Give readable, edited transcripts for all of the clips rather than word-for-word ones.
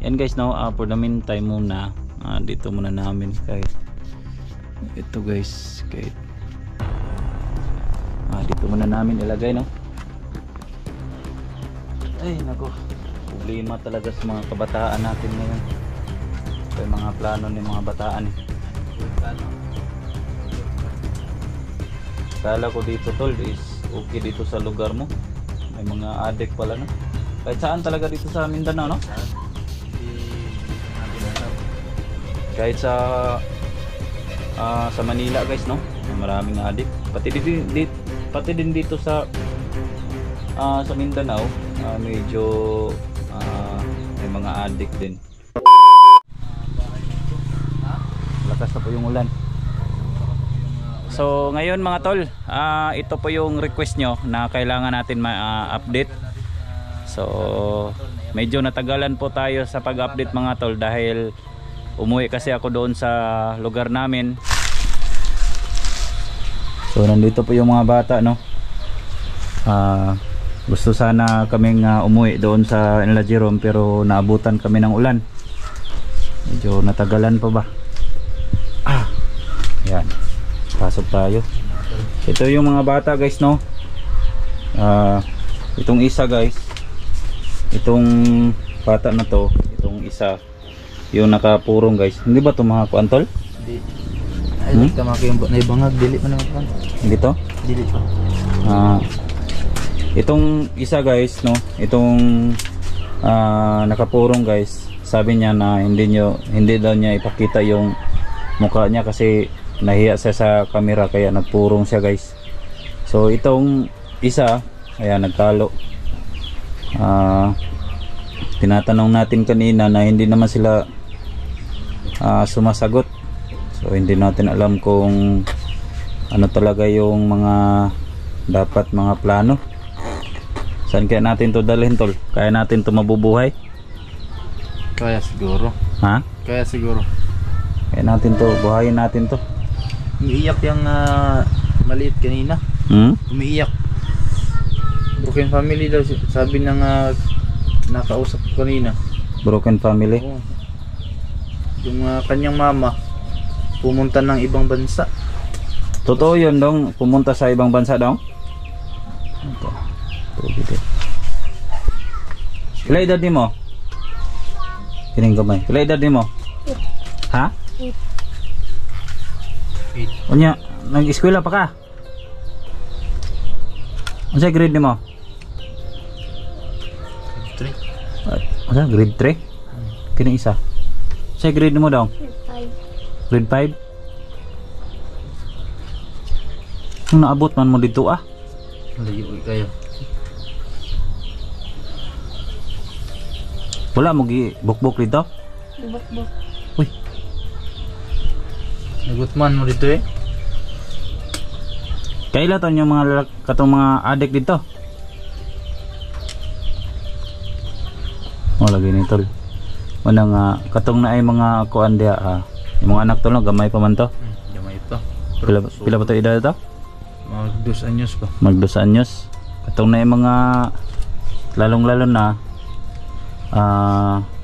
yan guys, no, for the meantime muna, dito muna namin kahit ito guys, kahit dito muna namin ilagay, no. Ay nako, problema talaga sa mga kabataan natin ngayon. Ito yung mga plano ng mga bataan. Kala ko dito tol is okay dito sa lugar mo, may mga addict pala, no. Kahit saan talaga dito sa Mindanao, no? Kahit sa Manila guys, no, maraming addict. Pati din dito sa Mindanao, medyo may mga addict din. Lakas na po yung ulan. So ngayon mga tol, ito po yung request nyo na kailangan natin ma-update. So medyo natagalan po tayo sa pag-update mga tol dahil umuwi kasi ako doon sa lugar namin. So nandito po yung mga bata, no. Gusto sana kaming umuwi doon sa Inla Jerome pero naabutan kami ng ulan. Medyo natagalan pa ba. Yan, pasok tayo. Ito yung mga bata guys, no. Itong isa guys, itong bata na to, itong isa yung nakapurong guys. Hindi ba ito mga kuantol? Hindi. Ay, kamaki yung naibangag. Dili pa naman kuan. Hindi to? Dili pa. Itong isa guys, no, itong nakapurong guys, sabi niya na hindi daw niya ipakita yung mukha niya kasi nahiya siya sa camera kaya nagpurong siya guys. So itong isa, ayan, nagtalo. Tinatanong natin kanina na hindi naman sila sumasagot. So hindi natin alam kung ano talaga yung mga dapat mga plano. Saan kaya natin to dalhin tol? Kaya natin to mabubuhay? Kaya siguro. Ha? Kaya siguro. Kaya natin to, buhayin natin to. Umiiyak yung maliit kanina. Umiiyak. Broken family daw sabi ng nakausap ko kanina. Broken family? Oo. Yung kanyang mama pumunta ng ibang bansa. Totoo yun dong, pumunta sa ibang bansa dong? Kila edad ni mo? Kining gamay. Kila edad ni mo? Ha? 8. Unya, nag-eskwela pa ka? Ano sa grade ni mo? 3. Ano? Grade 3? Kining isa? Sa grade ni mo daw? Grade 5? Kung naabot man mo dito Malayo kayo. Wala mo bukbok dito? Bukbok. Uy. Nagutman mo dito eh. Kaila to yung mga katong mga addict dito? Oh, lagi ni tol. Manang katong na ay mga kuan dia yung mga anak to no, gamay pa man to. Gamay pa. Pila pa to edad to? Mag 2 anyos pa. Mag 2 anyos. Katong na ay mga lalong-lalo na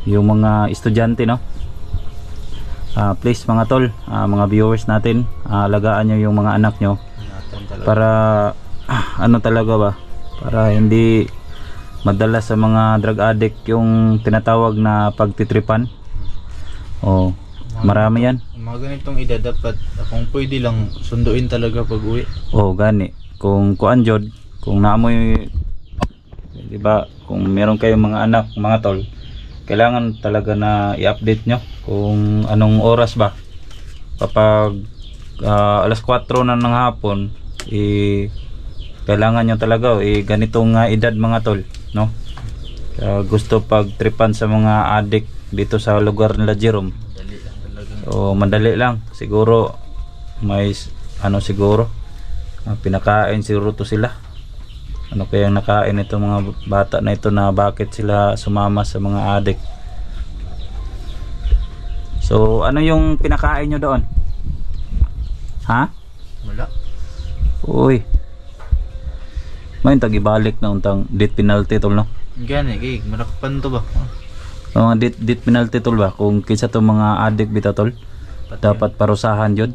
yung mga estudyante, no. Please mga tol, mga viewers natin, alagaan nyo yung mga anak nyo para ano talaga ba, para hindi madala sa mga drug addict yung tinatawag na pagtitripan. Marami yan. Mga ganitong edad dapat kung pwede lang sunduin talaga pag uwi. Gani kung kuan jod, kung naamoy, di ba, kung meron kayong mga anak mga tol, kailangan talaga na i-update nyo kung anong oras ba kapag alas 4 na ng hapon, kailangan nyo talaga ganitong edad mga tol, no. Gusto pagtripan sa mga addict dito sa lugar nila Jerome. Dali lang talaga. So madali lang siguro, may siguro pinakain siguro to sila. Ano kayang nakain itong mga bata na ito na bakit sila sumama sa mga addict? So ano yung pinakain nyo doon? Ha? Wala. Uy, may tagibalik na untang death penalty tol, no? Gani kay manakpan to ba? Mga death penalty tol ba kung kinsa to mga addict bitaw tol, dapat parusahan yun.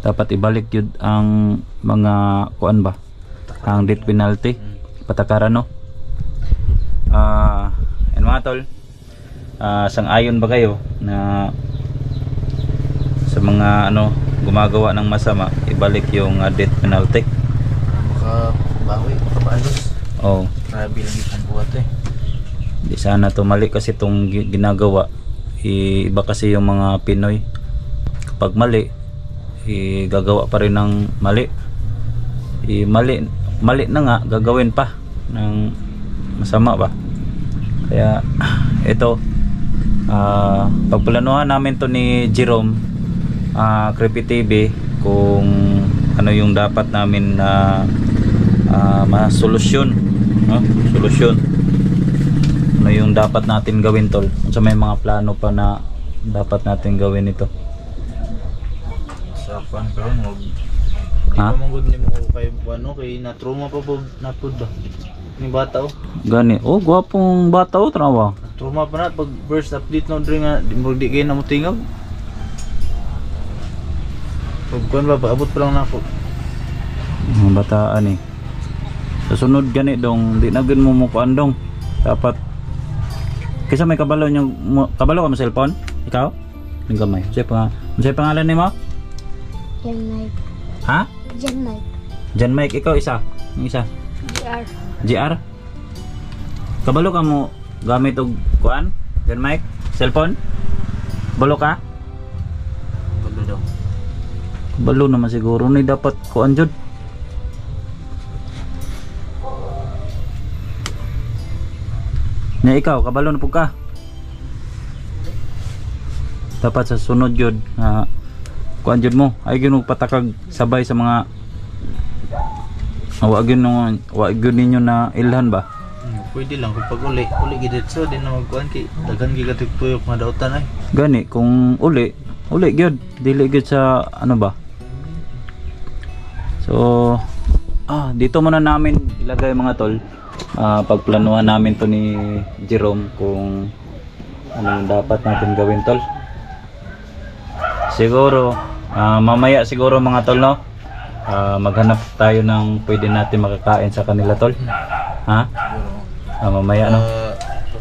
Dapat ibalik yun ang mga kuan ba, ang death penalty, patakaran no. And mga tol, sang-ayon ba kayo na sa mga ano gumagawa ng masama, ibalik yung death penalty? Makabawi, makabalos. Oh, Grabe lang itong buhat eh. di sana to mali kasi itong ginagawa. Iba kasi yung mga Pinoy, kapag mali gagawa pa rin ng mali. Mali na nga, gagawin pa ng masama ba. Kaya ito, pagplanuhan namin to ni Jerome, Creepy TV, kung ano yung dapat namin na masolusyon, no? Solusyon ano yung dapat natin gawin tol. So may mga plano pa na dapat natin gawin ito. Sa pan pero mo. Ha? Di good ni mo kay ano kay na trauma pa po na pud ba. Ni bata oh. Gani. Oh, gwapong bata oh, trawa. Trauma pa na pag first update no diri nga di kay na mo tingog. Pag kuan ba abot pa lang nako. Mga bataan eh. Sa sunod gani dong, di na gid mo mukuan dong. Dapat kaysa may kabalo nyo, kabalo ka mo cellphone? Ikaw? Yung gamay. Masaya pangalan ni mo? Jan Mike. Ha? Jan Mike. Jan Mike, ikaw isa. Yung isa. GR. GR? Kabalo ka mo gamit og kuan? Jan Mike? Cellphone? Balo ka? Balo daw. Balo naman siguro. Ni dapat kuan jud. Nya ikaw, kabalo na po ka. Dapat sa sunod yun, kuan jud mo. Ay gyud patakag sabay sa mga wag gyud ninyo na ilhan ba? Pwede lang kung pag uli gid so din na magkuan kay daghan gi katuyok nga dautan ay. Gani kung uli gyud, dili gyud sa ano ba. So dito muna namin ilagay mga tol. Pagplanuhan namin to ni Jerome kung ano yung dapat natin gawin tol. Siguro mamaya siguro mga tol no, maghanap tayo ng pwede natin makakain sa kanila tol. Ha? Mamaya no.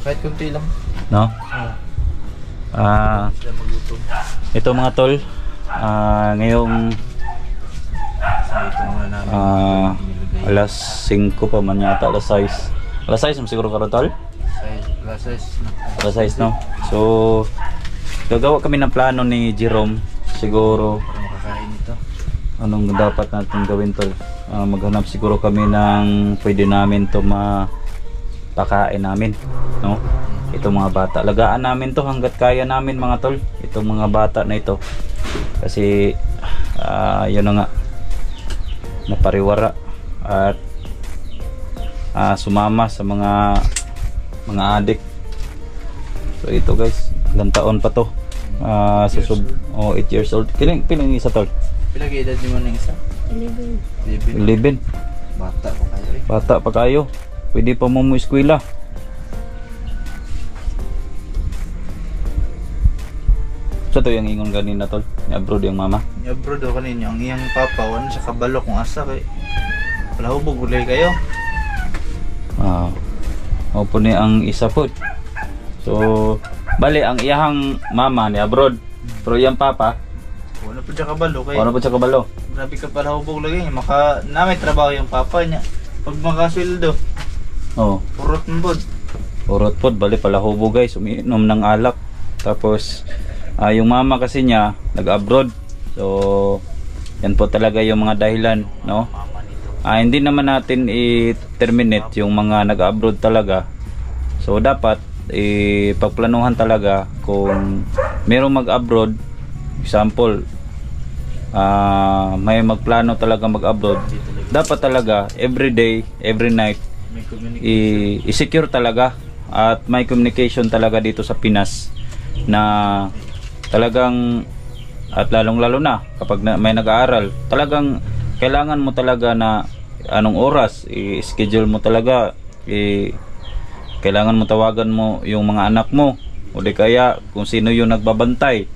Kahit kunti lang. No? Sila magutom. Ito mga tol, ngayong Dito muna namin. alas 5 pa man yata, alas 6. Alas 6 siguro karon tol? Alas 6 na. Alas 6 no. So gagawa kami ng plano ni Jerome siguro Para makakain ito. anong dapat natin gawin tol. Maghanap siguro kami ng pwede namin to mapakain namin, no? Itong mga bata, alagaan namin to hanggat kaya namin mga tol, itong mga bata na ito kasi yun na nga, napariwara at sumama sa mga adik. So ito guys, ilang taon pa to? 8 years old. Piling isa tol? Pila ka edad mo ng isa? 11. 11. 11. Bata pa kayo eh. Bata pa kayo. Pwede pa mo eskwela. So to yung ingon ganina tol, abroad yung mama. Abroad daw kanina, ang iyang papa, wala siya kabalo kung asa kay palahubog ulay kayo. Opo ni ang isa po. So bali ang iyahang mama ni abroad, pero iyang papa Wala po siya kabalo kay ano po siya kabalo. grabe ka palahubog lagi niya. Na may trabaho yung papa niya. Pag makasweldo, purot mo bod. Urot po, bali pala hubo guys, umiinom ng alak. Tapos yung mama kasi niya nag-abroad. So yan po talaga yung mga dahilan, no? Hindi naman natin i-terminate yung mga nag-abroad talaga. So dapat pagplanuhan talaga kung merong mag-abroad, example, may magplano talaga mag-abroad, dapat talaga every day, every night i-secure talaga at may communication talaga dito sa Pinas na talagang, at lalong-lalo na kapag may nag-aaral, talagang kailangan mo talaga na anong oras i-schedule mo talaga, kailangan mo tawagan mo yung mga anak mo o di kaya kung sino yung nagbabantay,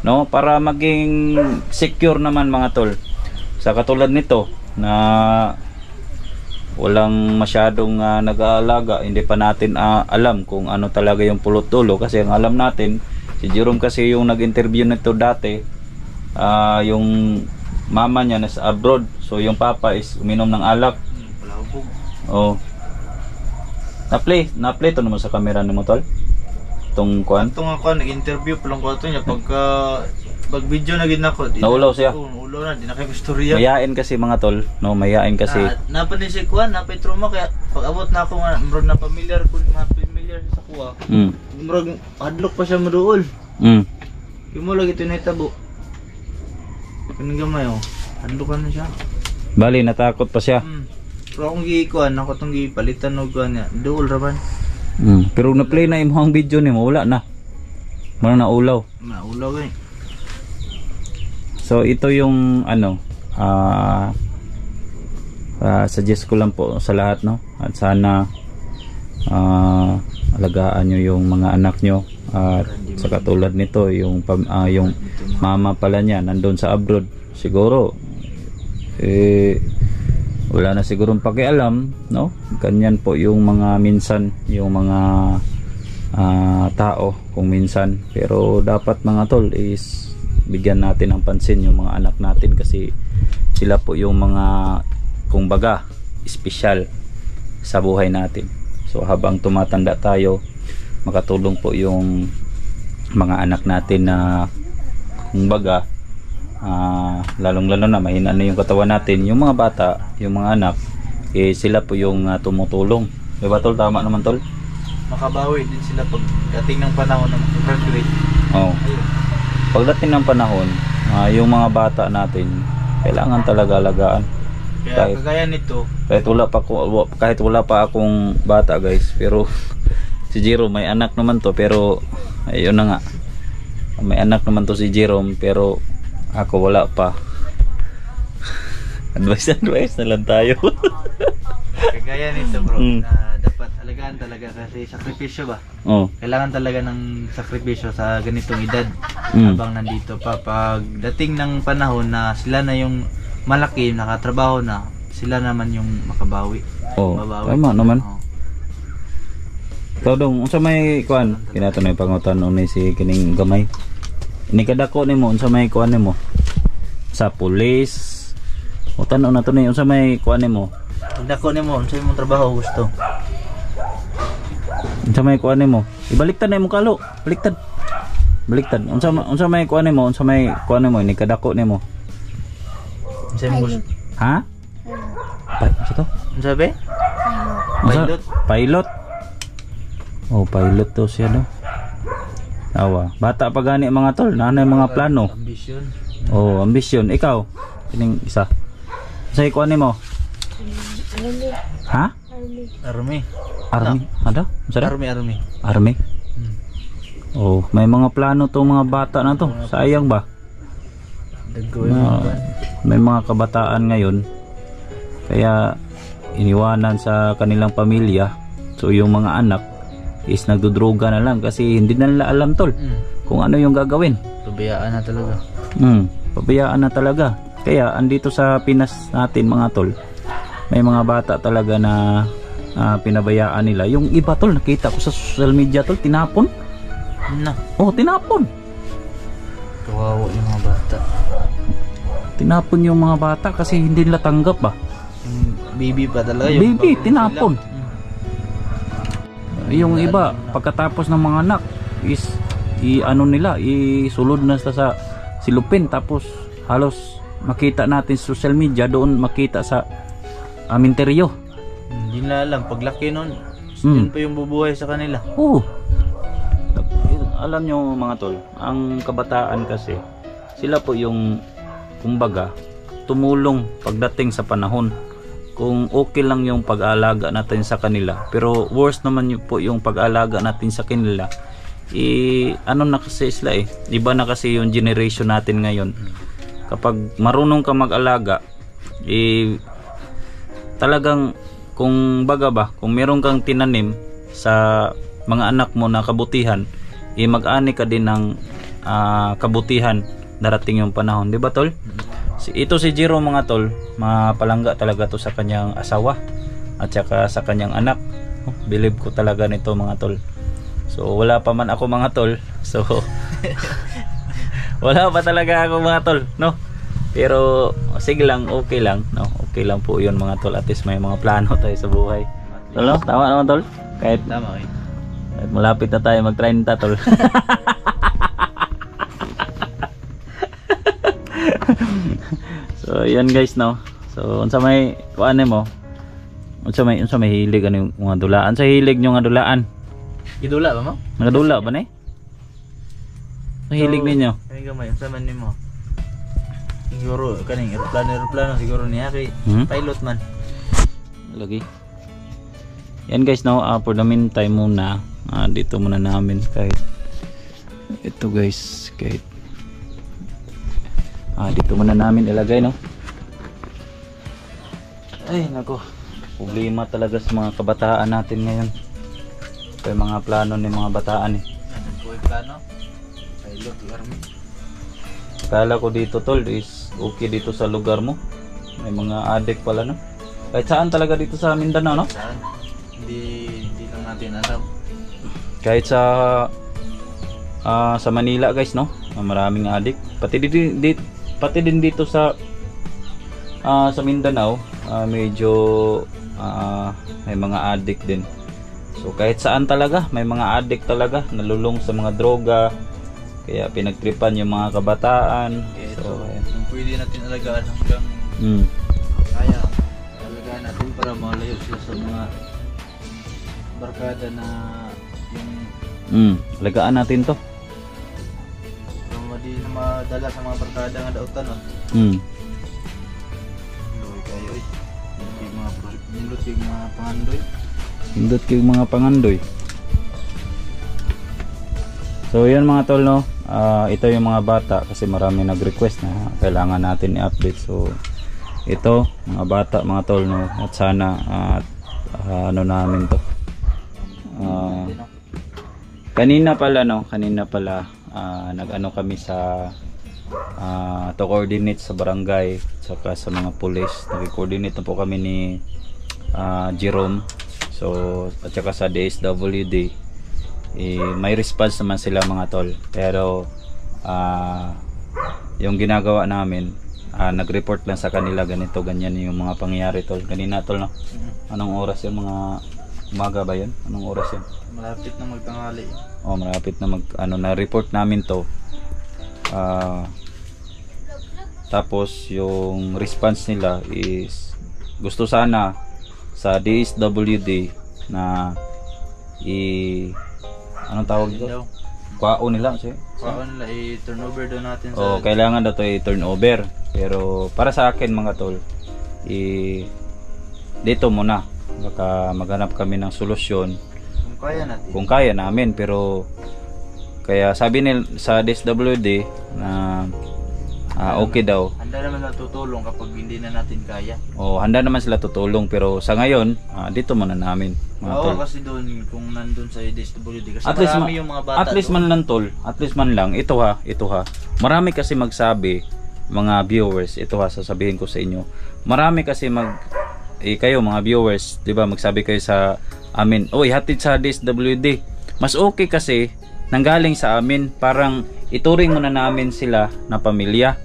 no, para maging secure naman mga tol. Sa katulad nito na walang masyadong nag-aalaga, hindi pa natin alam kung ano talaga yung pulot dulo, kasi ang alam natin si Jerome kasi yung nag-interview nito dati, yung mama niya nasa abroad, so yung papa is uminom ng alak. Palabog. Oh. Na-play to naman sa camera ni mo tol. Tong kuan. Ito nga ko, nag-interview pa lang ko ito niya. Pag video na gid nako. Naulaw siya. Naulaw na, di na kayo istorya. Mayain kasi mga tol, no, mayain kasi. Napa ni si kuan, napay trauma kaya pag abot na ako nga, murag na familiar sa kuha. Murag hadlok pa siya maduol. Yung mo lagi ito na itabo. Kanang gamay oh. Hadlokan na siya. Bali natakot pa siya. Pero akong giikuan, ako itong gipalitan o kuan niya. Duol raman. Pero na-play na imong video nimo, wala na. Muna naulaw. Naulaw eh. So ito yung ano, suggest ko lang po sa lahat, no, at sana alagaan nyo yung mga anak nyo, at sa katulad nito yung mama pala niya nandun sa abroad, siguro wala na sigurong pakialam, no, ganyan po yung mga minsan yung mga tao kung minsan, pero dapat mga tol is bigyan natin ng pansin yung mga anak natin, kasi sila po yung mga kumbaga espesyal sa buhay natin. So habang tumatanda tayo, makatulong po yung mga anak natin na kumbaga lalong lalo na mahina na yung katawan natin, yung mga bata, yung mga anak, sila po yung tumutulong, diba tol? Tama naman tol? Makabawi din sila pagdating ng panahon ng graduate. Pagdating ng panahon, yung mga bata natin kailangan talaga alagaan. Kaya kagaya nito, kahit wala pa akong bata guys, pero si Jerome may anak naman to, pero ayun na nga, may anak naman to si Jerome, pero ako wala pa. advice na lang tayo. kagaya nito bro, na dapat alagaan talaga kasi sakripisyo ba? Kailangan talaga ng sakripisyo sa ganitong edad habang nandito pa. Pagdating ng panahon na sila na yung malaki, nakatrabaho na, sila naman yung makabawi. Tama naman. Todong, unsa may kuan? Kinato na yung pangutan ni si kining gamay. Ini kadako nimo, unsa may kuan nimo? Sa pulis. O tanong na to ni, unsa may kuan nimo? Kadako nimo, unsa imong trabaho gusto? Unsa may kuan nimo? Ibaliktad na imong kalo. Baliktad. Unsa may kuan nimo? Unsa may kuan nimo? Ini kadako nimo. Unsa imong gusto? Ha? Unsa to? Unsa be? Pilot. Pilot. Pilot to siya no. Awa, bata pa gani mga tol, nanay mga plano. Ambisyon. Ambisyon. Ikaw, kining isa. Say kuan nimo? Army. Ha? Army. Ada? Army. May mga plano to mga bata na to. Sayang ba? May mga kabataan ngayon kaya iniwanan sa kanilang pamilya. So yung mga anak is nagdudruga na lang kasi hindi na nila alam tol kung ano yung gagawin. Pabayaan na talaga. Pabayaan na talaga. Kaya andito sa Pinas natin mga tol, may mga bata talaga na pinabayaan nila. Yung iba tol, nakita ko sa social media tol, tinapon. Tinapon. Kawawa yung mga bata. Tinapon yung mga bata kasi hindi nila tanggap ba? Yung baby pa talaga. Baby, tinapon. Yung iba, pagkatapos ng mga anak is isulod na sa silupin, tapos halos makita natin sa social media, doon makita sa aminteryo. Hindi na alam, paglaki nun, yun pa yung bubuhay sa kanila. Alam nyo mga tol, ang kabataan kasi, sila po yung kumbaga tumulong pagdating sa panahon. Kung okay lang yung pag-aalaga natin sa kanila, pero worse naman po yung pag-aalaga natin sa kanila, ano na kasi sila iba na kasi yung generation natin ngayon. Kapag marunong ka mag-alaga, talagang kung meron kang tinanim, sa mga anak mo na kabutihan, mag-ani ka din ng kabutihan darating yung panahon, di ba tol? Ito si Jiro mga tol, mapalangga talaga to sa kanyang asawa at saka sa kanyang anak. Believe ko talaga nito mga tol. So wala pa man ako mga tol, so wala pa talaga ako mga tol, no? Pero sige lang, okay lang, no? Okay lang po yun mga tol, at least may mga plano tayo sa buhay. Tol, no? Tama naman tol? Kahit malapit na tayo mag-30 tol. So yan guys, no. So unsa may kuan mo? Unsa may hilig ano yung mga dulaan? Sa hilig nyo nga dulaan? Idula ba mo? Nagadula ba ni? Sa hilig ninyo? Ay gamay, unsa man nimo? Siguro kaning eroplano siguro niya kay pilot man. Lagi. Yan guys, no, for the meantime muna, dito muna namin kahit ito guys, kahit dito muna namin ilagay, no. Ay nako, problema talaga sa mga kabataan natin ngayon. Ito yung mga plano ng mga bataan eh. Ano po yung plano? Pilot, army. Akala ko dito tol is okay dito sa lugar mo. May mga addict pala, no. Kahit saan talaga dito sa Mindanao, no? Saan? Hindi lang natin alam. Kahit sa Manila guys, no, maraming addict. Pati din dito sa Mindanao, medyo may mga addict din. So kahit saan talaga may mga addict talaga, nalulung sa mga droga, kaya pinagtripan yung mga kabataan. So kung pwede natin alagaan hanggang kaya alagaan natin para malayo sila sa mga barkada na yung alagaan natin to. Di na madala sa mga barkada nga dautan, no? Loy kayo eh. Nindot yung mga pangandoy. Nindot yung mga pangandoy. So yan mga tol, no. Ito yung mga bata kasi marami nag-request na kailangan natin i-update. So ito mga bata mga tol, no. At sana ano namin to. Kanina pala nag-ano kami sa to coordinate sa barangay saka sa mga police. Nag-coordinate na po kami ni Jerome. So at saka sa DSWD, may response naman sila mga tol. Pero yung ginagawa namin, nag-report lang sa kanila ganito ganyan yung mga pangyayari tol. Kanina tol, no? Anong oras yung mga umaga ba yun? Anong oras yun? Malapit na magtanghali. Malapit na na-report namin to. Tapos yung response nila is gusto sana sa DSWD na anong tawag dito? Kwao nila kasi. Kwao nila i-turnover daw natin sa kailangan daw to i-turnover. Pero para sa akin mga tol, dito muna baka maghanap kami ng solusyon kung kaya namin. Pero kaya sabi nila sa DSWD na okay daw, handa naman na tutulong kapag hindi na natin kaya. Handa naman sila tutulong, pero sa ngayon dito muna namin mga tol. Kasi doon kung nandun sa DSWD kasi at least marami yung mga bata. At least man lang tol, at least man lang ito ha. Marami kasi magsabi, mga viewers, ito ha, sasabihin ko sa inyo. Marami kasi kayo mga viewers, 'di ba, magsabi kayo sa amin, hatid sa DSWD. Mas okay kasi nanggaling sa amin, parang ituring muna namin sila na pamilya.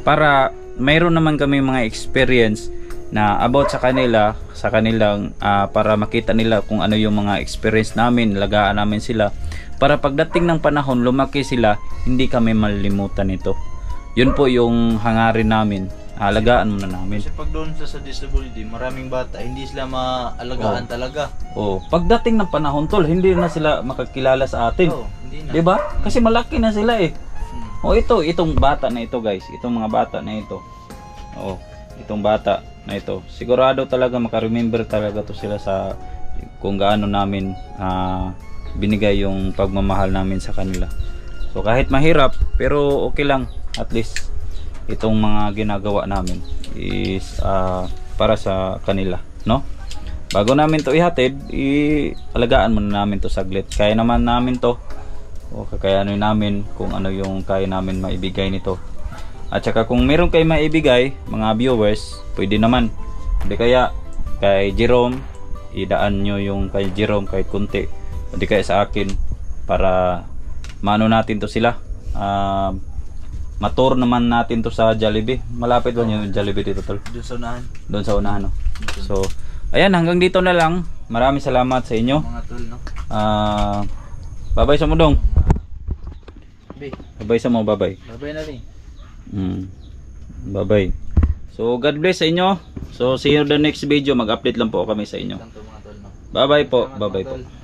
Para mayroon naman kami mga experience na about sa kanilang para makita nila kung ano yung mga experience namin, lagaan namin sila. Para pagdating ng panahon, lumaki sila, hindi kami malilimutan ito. Yun po yung hangarin namin. Alagaan muna namin. Kasi pag doon sa DSWD, maraming bata, hindi sila maalagaan talaga. Pagdating ng panahon tol, hindi na sila makakilala sa atin. Hindi na. 'Di ba? Kasi malaki na sila eh. Itong bata na ito guys, itong mga bata na ito. Itong bata na ito. Sigurado talaga maka-remember talaga to sila sa kung gaano namin binigay yung pagmamahal namin sa kanila. So kahit mahirap, pero okay lang, at least itong mga ginagawa namin is para sa kanila, no? bago namin to ihatid, alagaan muna namin to saglit. Kaya naman namin to, o kakayanin namin kung ano yung kaya namin maibigay nito. At saka kung meron kayo maibigay, mga viewers, pwede naman. Hindi kaya kay Jerome, idaan nyo yung kay Jerome kahit kunti. Hindi kaya sa akin, para maano natin to sila. Matur naman natin to sa Jollibee. Malapit ba yung Jollibee dito, tol? Doon sa unahan. Doon sa unahan, no? So, ayan, hanggang dito na lang. Maraming salamat sa inyo. Mga tol, no? Bye-bye sa mudong. Be, Bye-bye sa mo, bye-bye. babay na rin. Bye-bye. So, God bless sa inyo. So, see you in the next video. Mag-update lang po kami sa inyo. Tanto mga tol, no? Bye-bye po. Salamat, Bye-bye mga po. tol.